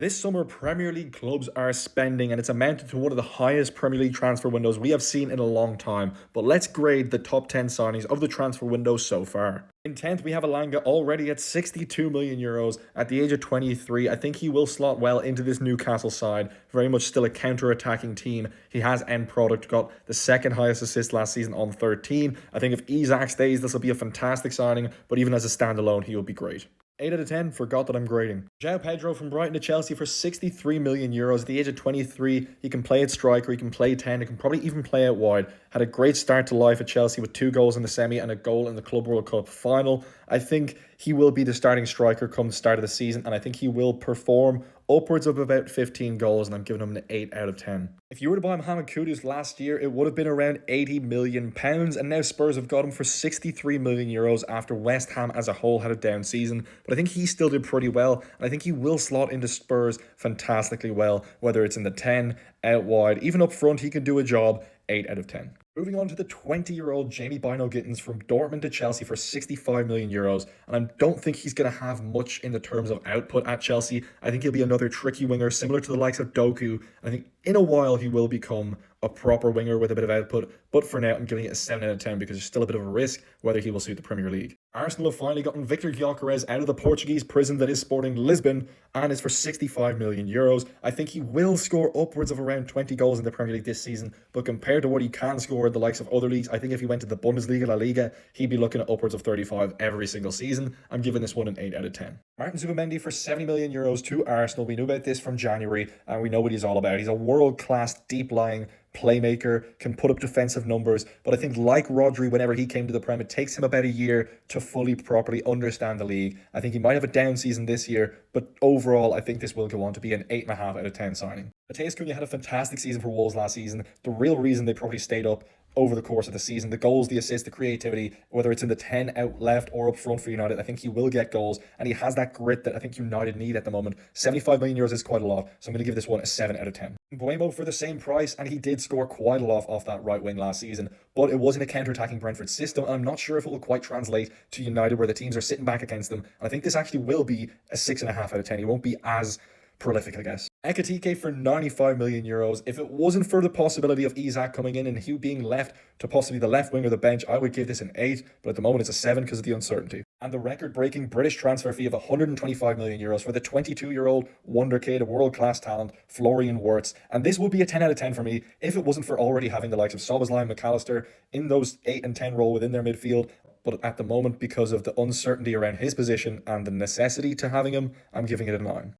This summer, Premier League clubs are spending, and it's amounted to one of the highest Premier League transfer windows we have seen in a long time. But let's grade the top 10 signings of the transfer window so far. In 10th, we have Elanga already at 62 million euros at the age of 23. I think he will slot well into this Newcastle side. Very much still a counter-attacking team. He has end product, got the second highest assist last season on 13. I think if Isak stays, this will be a fantastic signing, but even as a standalone, he will be great. 8 out of 10, forgot that I'm grading. João Pedro from Brighton to Chelsea for 63 million euros. At the age of 23, he can play at striker, he can play 10, he can probably even play out wide. Had a great start to life at Chelsea with 2 goals in the semi and a goal in the Club World Cup final. I think he will be the starting striker come the start of the season, and I think he will perform upwards of about 15 goals, and I'm giving him an 8 out of 10. If you were to buy Mohamed Kudus last year, it would have been around £80 million, and now Spurs have got him for 63 million euros after West Ham as a whole had a down season. But I think he still did pretty well, and I think he will slot into Spurs fantastically well, whether it's in the 10, out wide, even up front, he can do a job. 8 out of 10. Moving on to the 20-year-old Jamie Bino-Gittens from Dortmund to Chelsea for 65 million euros. And I don't think he's going to have much in the terms of output at Chelsea. I think he'll be another tricky winger, similar to the likes of Doku. I think in a while he will become a proper winger with a bit of output. But for now, I'm giving it a 7 out of 10 because there's still a bit of a risk whether he will suit the Premier League. Arsenal have finally gotten Victor Gyökeres out of the Portuguese prison that is Sporting Lisbon and is for 65 million euros. I think he will score upwards of around 20 goals in the Premier League this season, but compared to what he can score in the likes of other leagues, I think if he went to the Bundesliga, La Liga, he'd be looking at upwards of 35 every single season. I'm giving this one an 8 out of 10. Martin Zubimendi for 70 million euros to Arsenal. We knew about this from January, and we know what he's all about. He's a world-class, deep-lying playmaker, can put up defensive numbers, but I think like Rodri, whenever he came to the Prem, it takes him about a year to fully properly understand the league. I think he might have a down season this year, but overall I think this will go on to be an 8.5 out of 10 signing. Matheus Cunha had a fantastic season for Wolves last season. The real reason they probably stayed up over the course of the season, the goals, the assists, the creativity, whether it's in the 10 out left or up front for United, I think he will get goals, and he has that grit that I think United need at the moment. 75 million euros is quite a lot, so I'm going to give this one a 7 out of 10. Mbeumo for the same price, and he did score quite a lot off that right wing last season, but it was in a counter-attacking Brentford system, and I'm not sure if it will quite translate to United where the teams are sitting back against them, and I think this actually will be a 6.5 out of 10. He won't be as prolific, I guess. Ekitike for 95 million euros. If it wasn't for the possibility of Isak coming in and Hugh being left to possibly the left wing or the bench, I would give this an 8, but at the moment it's a 7 because of the uncertainty. And the record-breaking British transfer fee of 125 million euros for the 22-year-old wonder kid, a world-class talent, Florian Wirtz. And this would be a 10 out of 10 for me if it wasn't for already having the likes of Szoboszlai and McAllister in those 8 and 10 role within their midfield. But at the moment, because of the uncertainty around his position and the necessity to having him, I'm giving it a 9.